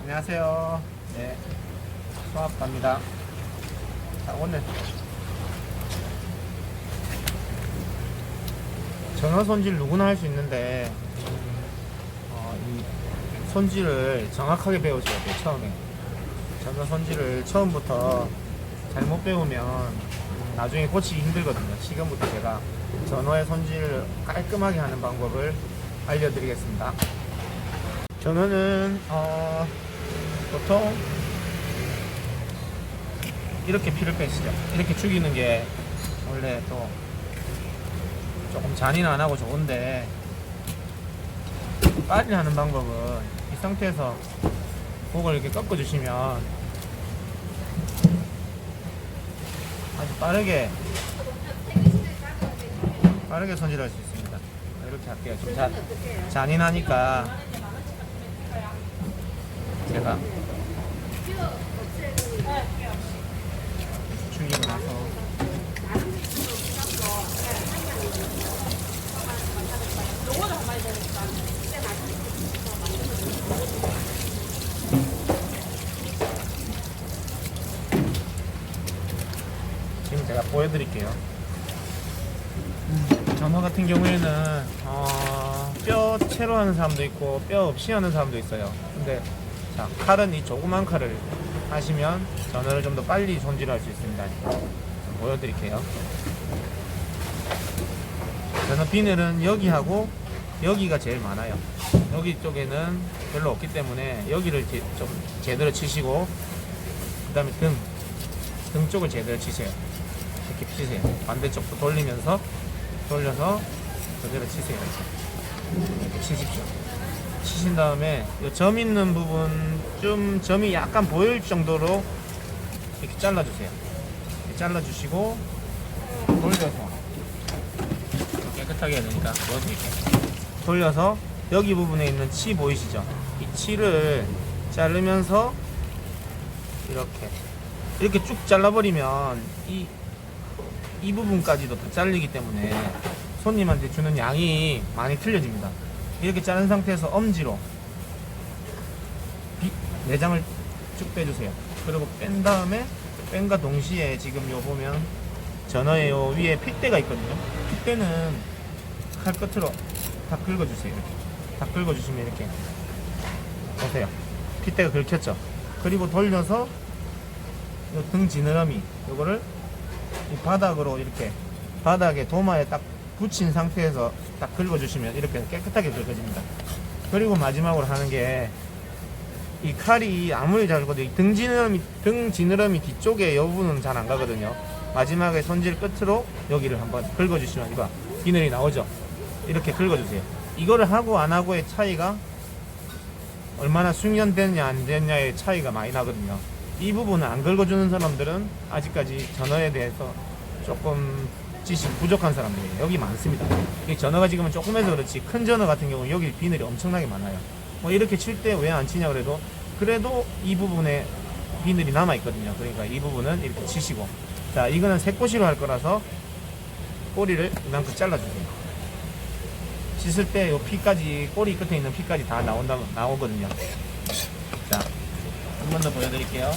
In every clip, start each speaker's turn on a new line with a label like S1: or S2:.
S1: 안녕하세요. 네, 수학 갑니다. 자, 오늘 전원 손질 누구나 할 수 있는데 이 손질을 정확하게 배우셔야 돼요. 처음에 전원 손질을 처음부터 잘못 배우면 나중에 고치기 힘들거든요. 지금부터 제가 전원의 손질을 깔끔하게 하는 방법을 알려드리겠습니다. 전원은 보통 이렇게 피를 빼시죠. 이렇게 죽이는 게 원래 또 조금 잔인은 안 하고 좋은데, 빨리 하는 방법은 이 상태에서 목을 이렇게 꺾어 주시면 아주 빠르게 손질할 수 있습니다. 이렇게 할게요. 좀 잔인하니까 제가 죽이고 나서 지금 제가 보여드릴게요. 전어 같은 경우에는 뼈 채로 하는 사람도 있고 뼈 없이 하는 사람도 있어요. 근데 자, 칼은 이 조그만 칼을 하시면 전어를 좀 더 빨리 손질할 수 있습니다. 좀 보여드릴게요. 전어 비늘은 여기하고 여기가 제일 많아요. 여기 쪽에는 별로 없기 때문에 여기를 좀 제대로 치시고, 그 다음에 등 쪽을 제대로 치세요. 이렇게 치세요. 반대쪽도 돌려서 그대로 치세요. 이렇게 치십시오. 치신 다음에 점 있는 부분 좀 점이 약간 보일 정도로 이렇게 잘라주세요. 이렇게 잘라주시고 돌려서 깨끗하게 해야 되니까 보여드릴게요. 돌려서 여기 부분에 있는 치 보이시죠? 이 치를 자르면서 이렇게 쭉 잘라버리면 이 부분까지도 다 잘리기 때문에 손님한테 주는 양이 많이 틀려집니다. 이렇게 자른 상태에서 엄지로 내장을 쭉 빼주세요. 그리고 뺀 다음에 뺀과 동시에 지금 요 보면 전어의 요 위에 핏대가 있거든요. 핏대는 칼 끝으로 다 긁어주세요. 이렇게 다 긁어주시면 이렇게 보세요. 핏대가 긁혔죠. 그리고 돌려서 요 등 지느러미 요거를 이 바닥으로 이렇게 바닥에 도마에 딱 붙인 상태에서 딱 긁어주시면 이렇게 깨끗하게 긁어집니다. 그리고 마지막으로 하는 게, 이 칼이 아무리 잘 긁어도 등 지느러미 뒤쪽에 이 부분은 잘 안 가거든요. 마지막에 손질 끝으로 여기를 한번 긁어주시면 이거 비늘이 나오죠. 이렇게 긁어주세요. 이거를 하고 안 하고의 차이가 얼마나 숙련됐냐 안 됐냐의 차이가 많이 나거든요. 이 부분을 안 긁어주는 사람들은 아직까지 전어에 대해서 조금 지식 부족한 사람들이에요. 여기 많습니다. 이 전어가 지금은 조금 해서 그렇지, 큰 전어 같은 경우는 여기 비늘이 엄청나게 많아요. 뭐 이렇게 칠 때 왜 안 치냐 그래도 이 부분에 비늘이 남아 있거든요. 그러니까 이 부분은 이렇게 치시고, 자, 이거는 새꼬시로 할 거라서 꼬리를 이만큼 잘라주세요. 씻을 때 요 피까지, 꼬리 끝에 있는 피까지 다 나오거든요. 자, 한 번 더 보여드릴게요.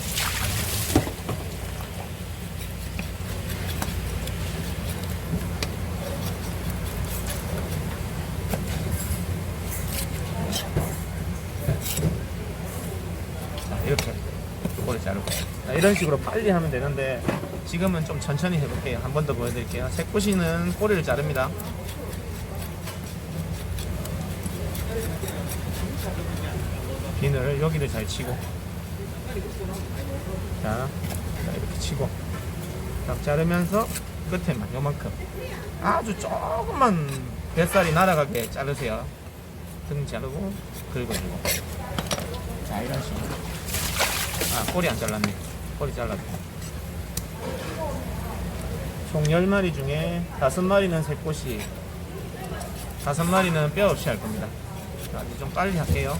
S1: 이렇게 꼬리 자르고, 자, 이런 식으로 빨리 하면 되는데 지금은 좀 천천히 해볼게요. 한 번 더 보여드릴게요. 새꼬시는 꼬리를 자릅니다. 비늘 여기를 잘 치고, 자, 이렇게 치고 딱 자르면서 끝에만 요만큼 아주 조금만 뱃살이 날아가게 자르세요. 등 자르고 긁어주고, 자, 이런 식으로. 꼬리 안 잘랐네. 꼬리 잘랐네. 총 10마리 중에 5마리는 새꼬시, 5마리는 뼈 없이 할 겁니다. 자, 이제 좀 빨리 할게요.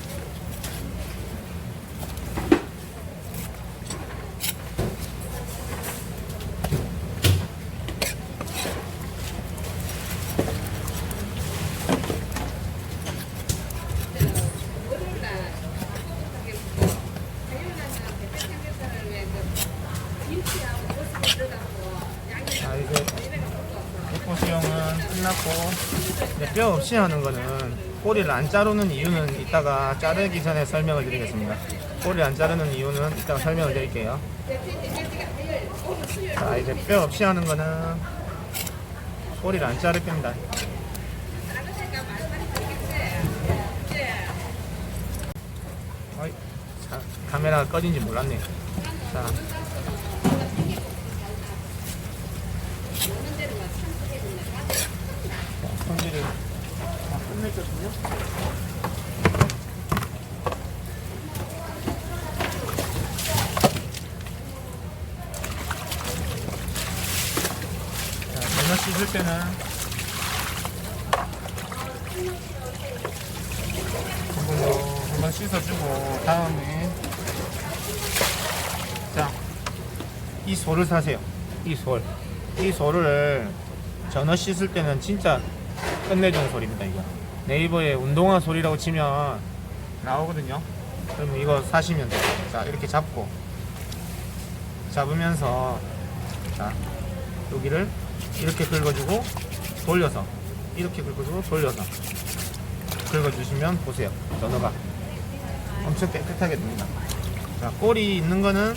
S1: 넣고, 이제 뼈 없이 하는 거는 꼬리를 안 자르는 이유는 이따가 자르기 전에 설명을 드리겠습니다. 꼬리를 안 자르는 이유는 이따가 설명을 드릴게요. 자, 이제 뼈 없이 하는 거는 꼬리를 안 자를 겁니다. 어이, 자, 카메라가 꺼진지 몰랐네. 자, 손질을 다 끝냈거든요. 자, 전어 씻을 때는 한번 씻어주고, 다음에 자, 이 솔을 사세요. 이 솔을 전어 씻을 때는 진짜 끝내주는 소리입니다. 이거 네이버에 운동화 소리라고 치면 나오거든요. 그러면 이거 사시면 돼요. 자, 이렇게 잡으면서, 자, 여기를 이렇게 긁어주고 돌려서, 이렇게 긁어주고 돌려서 긁어주시면 보세요, 전어가 엄청 깨끗하게 됩니다. 자, 꼬리 있는 거는,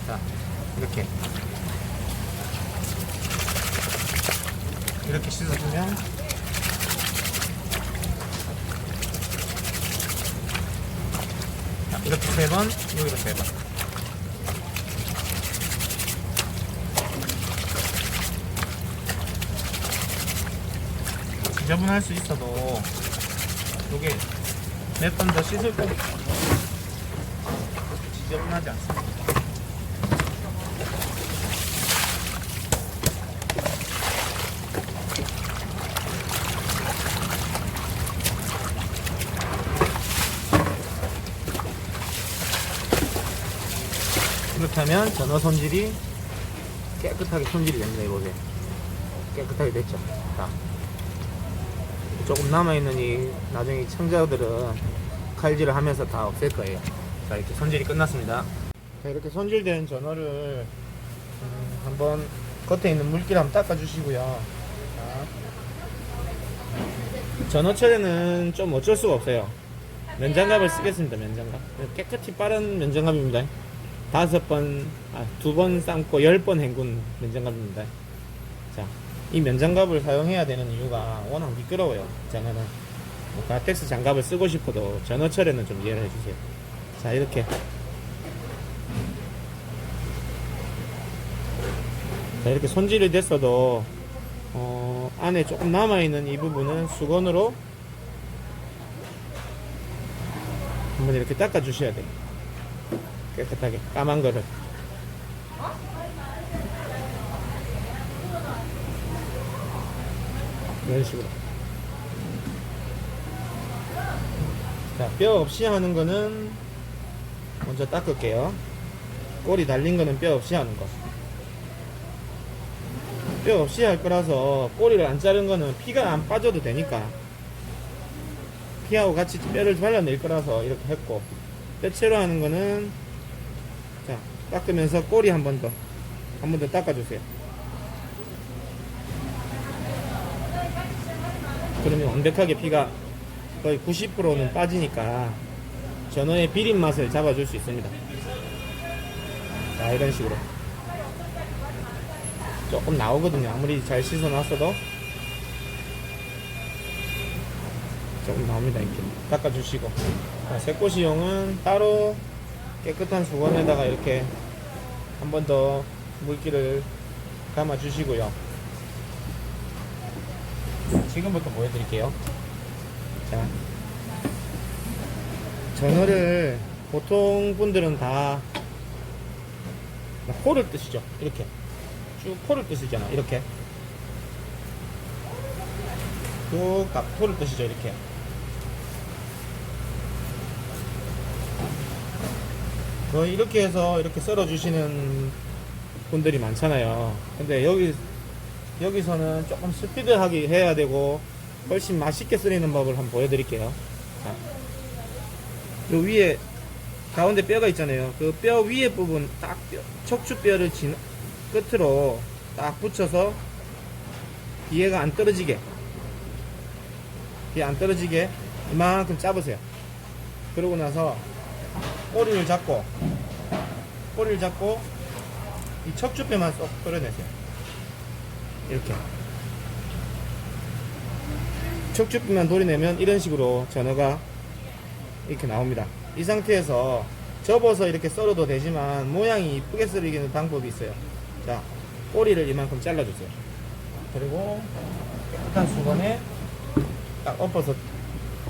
S1: 자, 이렇게 씻어주면, 자, 이렇게 3번, 여기도 3번. 지저분할 수 있어도 이게 몇 번 더 씻을 거니까 지저분하지 않습니다. 그렇다면 전어 손질이 깨끗하게 손질이 됩니다. 이보세요. 깨끗하게 됐죠. 자, 조금 남아있는 이 나중에 청자들은 칼질을 하면서 다 없앨 거예요. 자, 이렇게 손질이 끝났습니다. 자, 이렇게 손질된 전어를 한번 겉에 있는 물기를 한번 닦아주시고요. 자, 전어철에는 좀 어쩔 수가 없어요. 면장갑을 쓰겠습니다. 면장갑. 깨끗이 빠른 면장갑입니다. 5번, 2번 삶고 10번 헹군 면장갑입니다. 자, 이 면장갑을 사용해야 되는 이유가 워낙 미끄러워요. 전어는 뭐 가텍스 장갑을 쓰고 싶어도 전어철에는 좀 이해를 해주세요. 자, 이렇게 손질이 됐어도 안에 조금 남아있는 이 부분은 수건으로 한번 이렇게 닦아 주셔야 돼요. 깨끗하게 까만 거를. 이런 식으로. 자, 뼈 없이 하는 거는 먼저 닦을게요. 꼬리 달린 거는 뼈 없이 하는 거. 뼈 없이 할 거라서 꼬리를 안 자른 거는 피가 안 빠져도 되니까 피하고 같이 뼈를 발라낼 거라서 이렇게 했고, 뼈채로 하는 거는, 자, 닦으면서 꼬리 한 번 더 닦아주세요. 그러면 완벽하게 피가 거의 90%는 빠지니까 전어의 비린 맛을 잡아줄 수 있습니다. 자, 이런 식으로 조금 나오거든요. 아무리 잘 씻어 놨어도 조금 나옵니다. 이렇게 닦아주시고, 새꼬시용은 따로 깨끗한 수건에다가 이렇게 한 번 더 물기를 감아 주시고요. 지금부터 보여드릴게요. 자, 전어를 보통 분들은 다 포를 뜨시죠. 이렇게 쭉 포를 뜨시잖아. 이렇게 쭉 포를 뜨시죠. 이렇게. 거의 이렇게 해서 이렇게 썰어 주시는 분들이 많잖아요. 근데 여기서는 조금 스피드하게 해야 되고 훨씬 맛있게 썰리는 법을 한번 보여드릴게요. 자, 요 위에 가운데 뼈가 있잖아요. 그 뼈 위에 부분 딱 척추뼈를 끝으로 딱 붙여서 비애가 안 떨어지게 이만큼 잡으세요. 그러고 나서 꼬리를 잡고 이 척추뼈만 쏙 끌어내세요. 이렇게 척추뼈만 도려내면 이런 식으로 전어가 이렇게 나옵니다. 이 상태에서 접어서 이렇게 썰어도 되지만 모양이 이쁘게 썰리는 방법이 있어요. 자, 꼬리를 이만큼 잘라주세요. 그리고 깨끗한 수건에 딱 엎어서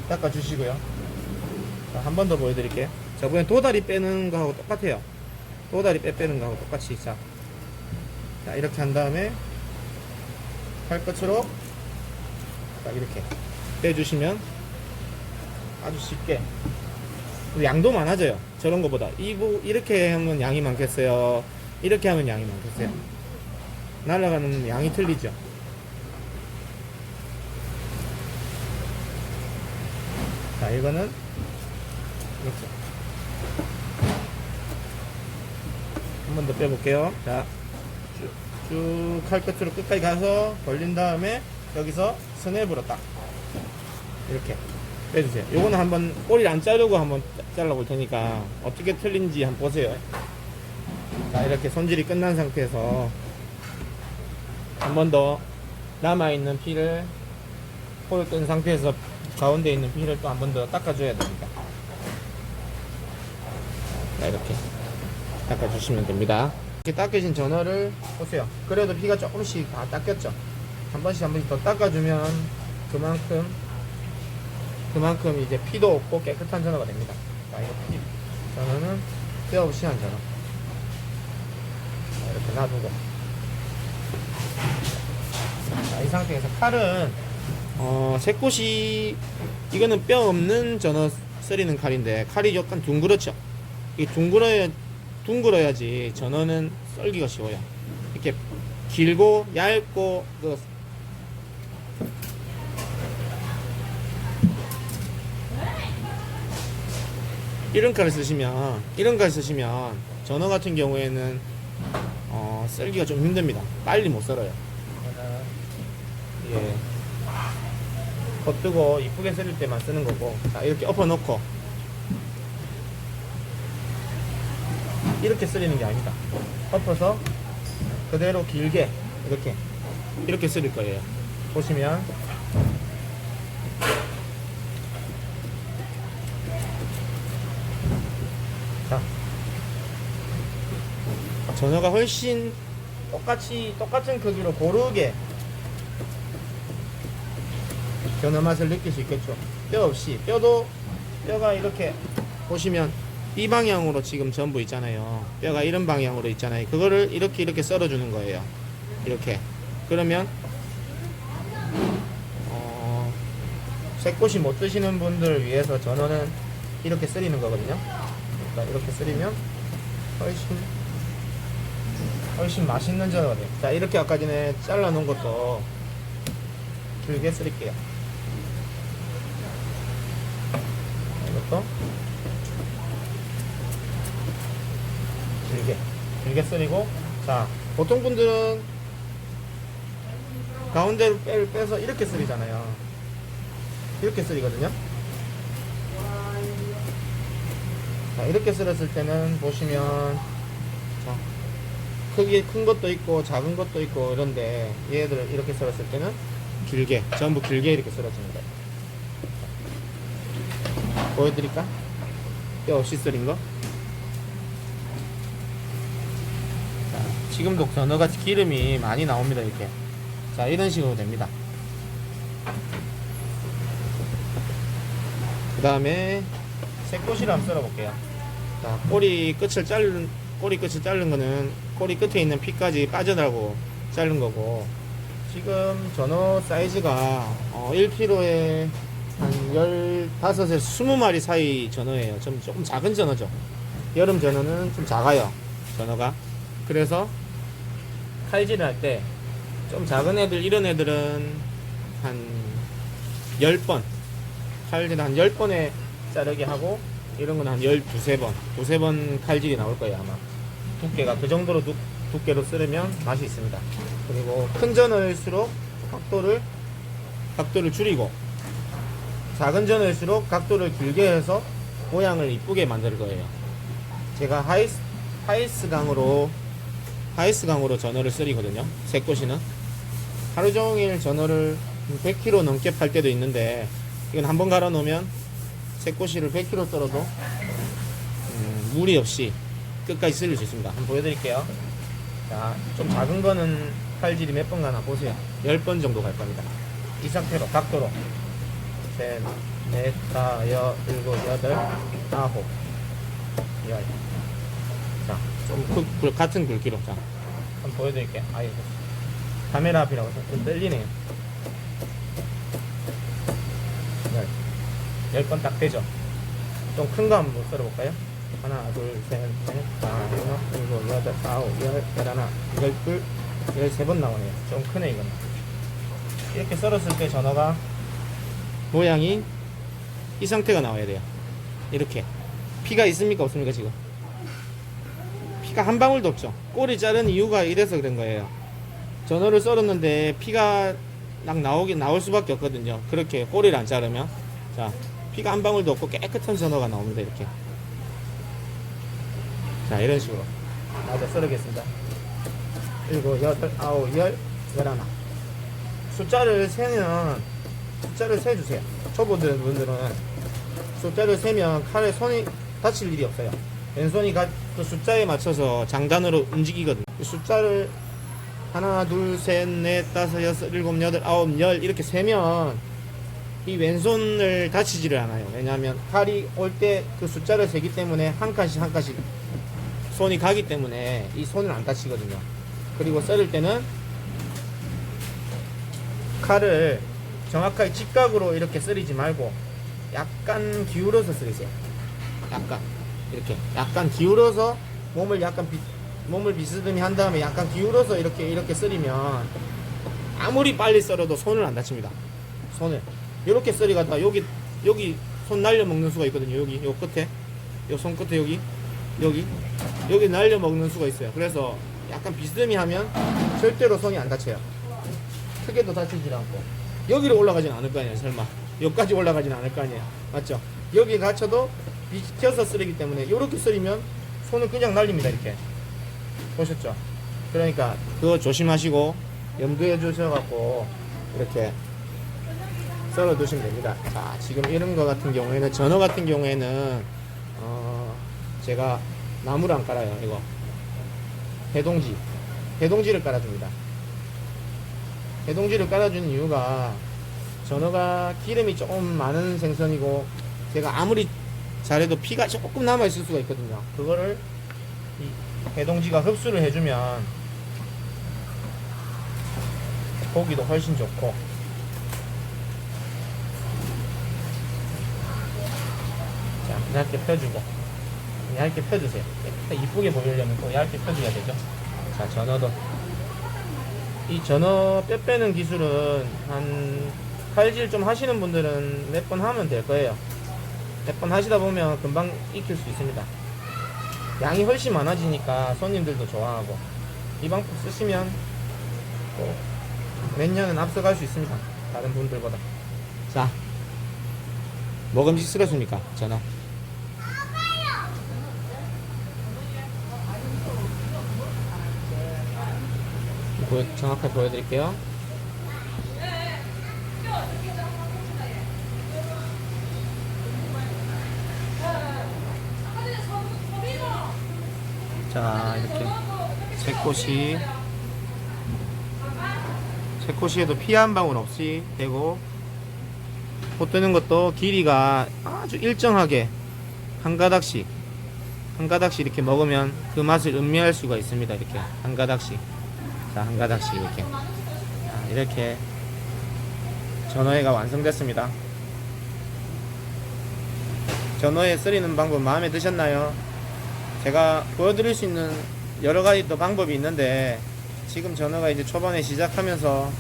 S1: 닦아주시고요. 한 번 더 보여드릴게요. 저번에 도다리 빼는 거하고 똑같아요. 도다리 빼는 거하고 똑같이. 자, 이렇게 한 다음에 팔끝으로 딱 이렇게 빼주시면 아주 쉽게. 양도 많아져요. 저런 거보다. 이렇게 하면 양이 많겠어요? 이렇게 하면 양이 많겠어요? 날아가는 양이 틀리죠. 자, 이거는 이렇게 한 번 더 빼볼게요. 자, 쭉 칼끝으로 끝까지 가서 벌린 다음에 여기서 스냅으로 딱 이렇게 빼주세요. 요거는 한번 꼬리를 안 자르고 한번 잘라볼 테니까 어떻게 틀린지 한번 보세요. 자, 이렇게 손질이 끝난 상태에서 한 번 더 남아있는 피를 포를 끈 상태에서 가운데 있는 피를 또 한 번 더 닦아줘야 됩니다. 자, 이렇게 닦아주시면 됩니다. 이렇게 닦여진 전어를 보세요. 그래도 피가 조금씩 다 닦였죠. 한 번씩 더 닦아주면 그만큼 이제 피도 없고 깨끗한 전어가 됩니다. 자, 이거 전어는 뼈 없이 한 전어. 자, 이렇게 놔두고. 자, 이 상태에서 칼은 새꽃이 이거는 뼈 없는 전어 썰이는 칼인데 칼이 약간 둥그렇죠. 이 둥그러야지 전어는 썰기가 쉬워요. 이렇게 길고 얇고 이런 칼을 쓰시면 전어 같은 경우에는 썰기가 좀 힘듭니다. 빨리 못 썰어요. 예, 겉뜨고 이쁘게 썰릴 때만 쓰는 거고. 자, 이렇게 엎어 놓고 이렇게 썰리는 게 아닙니다. 엎어서 그대로 길게 이렇게 썰릴 거예요. 보시면 자, 전어가 훨씬 똑같은 크기로 고르게 전어 맛을 느낄 수 있겠죠. 뼈 없이. 뼈가 이렇게 보시면 이 방향으로 지금 전부 있잖아요. 뼈가 이런 방향으로 있잖아요. 그거를 이렇게 썰어주는 거예요. 이렇게. 그러면 새꽃이 못 드시는 분들을 위해서 전어는 이렇게 썰리는 거거든요. 그러니까 이렇게 썰리면 훨씬 맛있는 전어가 돼요. 자, 이렇게 아까 전에 잘라 놓은 것도 길게 썰릴게요. 이것도 길게 썰리고. 자, 보통 분들은 가운데를 빼서 이렇게 썰리잖아요. 이렇게 썰리거든요. 자, 이렇게 썰었을 때는 보시면 자, 크기 큰 것도 있고 작은 것도 있고 이런데 얘들 이렇게 썰었을 때는 전부 길게 이렇게 썰어주는 거예요. 보여드릴까? 뼈 없이 썰린 거. 자, 지금도 전어가 기름이 많이 나옵니다. 이렇게. 자, 이런 식으로 됩니다. 그 다음에 새꼬시를 한번 썰어 볼게요. 자, 꼬리 끝을 자른 거는 꼬리 끝에 있는 피까지 빠져나가고 자른 거고, 지금 전어 사이즈가 1kg에 한 15에서 20마리 사이 전어예요. 조금 작은 전어죠. 여름 전어는 좀 작아요, 전어가. 그래서 칼질을 할 때 좀 작은 애들, 이런 애들은 한 10번 칼질 한 10번에 자르게 하고, 이런 건 한 12번 칼질이 나올 거예요. 아마 두께가 그 정도로 두께로 썰으면 맛이 있습니다. 그리고 큰 전어일수록 각도를 줄이고, 작은 전원일수록 각도를 길게 해서 모양을 이쁘게 만들 거예요. 제가 하이스 강으로 전어를 쓰리거든요. 새꼬시는 하루 종일 전어를 100kg 넘게 팔 때도 있는데, 이건 한번 갈아 놓으면 새꼬시를 100kg 썰어도 무리 없이 끝까지 쓸릴 수 있습니다. 한번 보여드릴게요. 자, 좀 작은 거는 칼질이 몇 번 가나 보세요. 10번 정도 갈 겁니다. 이 상태로 각도로 셋, 넷, 다, 여, 일곱, 여덟, 아홉, 열. 자, 좀 같은 굵기로. 자, 한번 보여드릴게요. 아이고, 카메라 앞이라고 해서 좀 떨리네요. 10번 딱 되죠. 좀 큰 거 한번 썰어볼까요? 하나, 둘, 셋, 넷, 다, 일곱, 여덟, 아홉, 열, 열하나, 열둘, 13번 나오네요. 좀 크네 이건. 이렇게 썰었을 때 전어가 모양이 이 상태가 나와야 돼요. 이렇게. 피가 있습니까 없습니까? 지금 피가 한 방울도 없죠. 꼬리 자른 이유가 이래서 그런 거예요. 전어를 썰었는데 피가 막 나올 수밖에 없거든요. 그렇게 꼬리를 안 자르면. 자, 피가 한 방울도 없고 깨끗한 전어가 나옵니다. 이렇게. 자, 이런 식으로 마저 썰겠습니다. 7, 8, 9, 10, 11. 숫자를 세주세요. 초보분들은 숫자를 세면 칼에 손이 다칠 일이 없어요. 왼손이 그 숫자에 맞춰서 장단으로 움직이거든요. 그 숫자를 하나, 둘, 셋, 넷, 다섯, 여섯, 일곱, 여덟, 아홉, 열 이렇게 세면 이 왼손을 다치지를 않아요. 왜냐하면 칼이 올 때 그 숫자를 세기 때문에 한 칸씩 손이 가기 때문에 이 손을 안 다치거든요. 그리고 썰을 때는 칼을 정확하게 직각으로 이렇게 썰이지 말고 약간 기울어서 썰으세요. 약간 기울어서 몸을 비스듬히 한 다음에 약간 기울어서 이렇게 썰이면 아무리 빨리 썰어도 손을 안 다칩니다. 손을 이렇게 썰이가다 여기 손 날려 먹는 수가 있거든요. 요 끝에, 요 손 끝에 여기 날려 먹는 수가 있어요. 그래서 약간 비스듬히 하면 절대로 손이 안 다쳐요. 크게도 다치지 않고. 여기로 올라가진 않을 거 아니에요. 설마 여기까지 올라가진 않을 거 아니에요. 맞죠? 여기 갇혀도 비켜서 썰이기 때문에 이렇게 썰이면 손은 그냥 날립니다. 이렇게 보셨죠? 그러니까 그거 조심하시고 염두에 주셔갖고 이렇게 썰어 두시면 됩니다. 자, 지금 이런 거 같은 경우에는, 전어 같은 경우에는 제가 나무를 안 깔아요. 이거 해동지를 깔아줍니다. 해동지를 깔아주는 이유가 전어가 기름이 조금 많은 생선이고 제가 아무리 잘해도 피가 조금 남아 있을 수가 있거든요. 그거를 이 해동지가 흡수를 해주면 고기도 훨씬 좋고. 자, 얇게 펴주고, 얇게 펴주세요. 이쁘게 보이려면 또 얇게 펴줘야 되죠. 자, 전어도 이 전어 뼈 빼는 기술은 칼질 좀 하시는 분들은 몇 번 하면 될 거예요. 몇 번 하시다 보면 금방 익힐 수 있습니다. 양이 훨씬 많아지니까 손님들도 좋아하고, 이 방법 쓰시면 몇 년은 앞서갈 수 있습니다. 다른 분들보다. 자, 먹음직스럽습니까? 전어. 정확하게 보여드릴게요. 자, 이렇게 새꼬시에도 피 한 방울 없이 되고, pot 뜨는 것도 길이가 아주 일정하게 한 가닥씩 이렇게 먹으면 그 맛을 음미할 수가 있습니다. 이렇게 한 가닥씩. 자, 한 가닥씩 이렇게. 자, 이렇게 전어회가 완성됐습니다. 전어회 썰이는 방법 마음에 드셨나요? 제가 보여드릴 수 있는 여러 가지 또 방법이 있는데, 지금 전어가 이제 초반에 시작하면서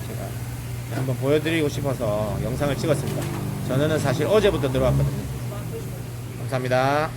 S1: 제가 한번 보여드리고 싶어서 영상을 찍었습니다. 전어는 사실 어제부터 들어왔거든요. 감사합니다.